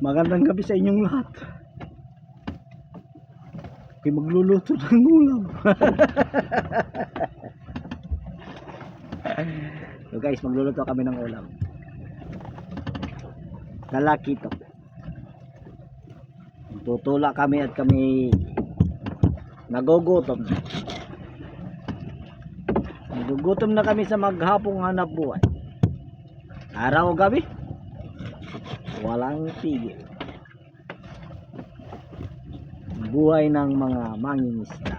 Magandang gabi sa inyong lahat. Okay, magluluto ng ulam. So guys, magluluto kami ng ulam. Lalaki to. Tutula kami at kami nagugutom. Nagugutom na kami sa maghapong hanap buhay. Araw o gabi, walang tigil. Buhay ng mga mangingisda.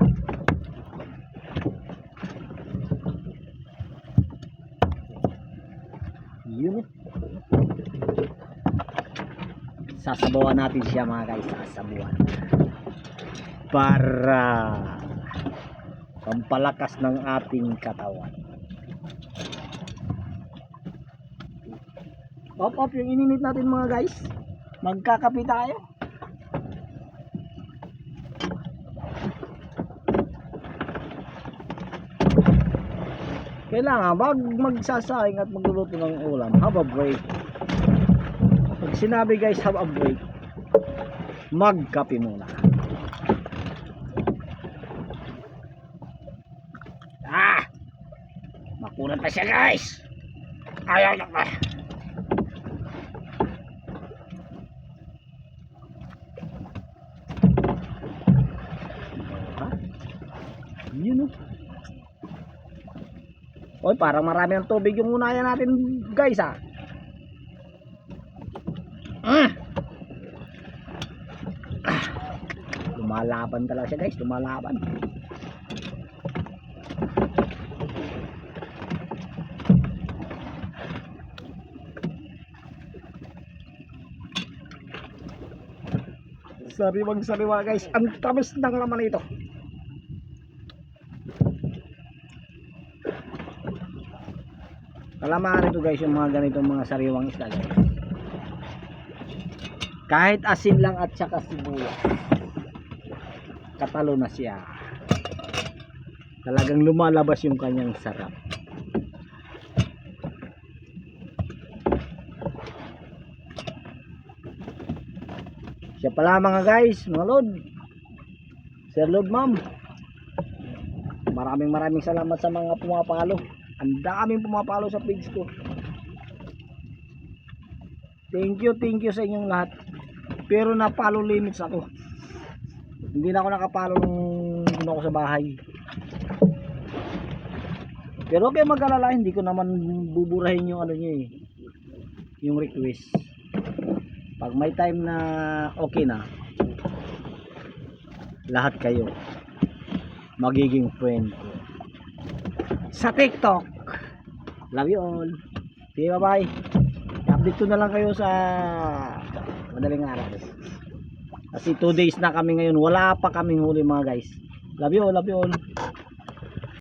Yun. Sasabawan natin siya mga guys. Sasabawan. Para pampalakas ng ating katawan. Op, yung ininit natin mga guys. Magkakape tayo. Kailangan wag magsasaing at magluluto ng ulam, have a break. Pag sinabi guys have a break, magkape muna. Makunan pa siya guys. Ayaw na pa. Yun o. Oy, parang marami ng tubig yung unayan natin guys ha. Lumalaban talaga siya guys, lumalaban. Sariwang sariwa guys, ang tamis ng laman ito. Kalamahan ito guys yung mga ganitong mga sariwang isda guys. Kahit asin lang at saka sibuyas, katalo na siya. Talagang lumalabas yung kanyang sarap. Siya pala mga guys, mga lord. Sir Lord ma'am, maraming salamat sa mga pumapalo. Ang daming pumapalo sa page ko. Thank you sa inyong lahat. Pero napalo limits ako. Hindi na ako nakapalo nung ako sa bahay. Pero okay, mag-alala, hindi ko naman buburahin yung ano niyo eh, yung request. Pag may time na okay na, lahat kayo magiging friend ko sa TikTok. Love you all. Okay, bye bye. Update ko na lang kayo sa madaling araw. Kasi 2 days na kami ngayon. Wala pa kaming huli mga guys. Love you all.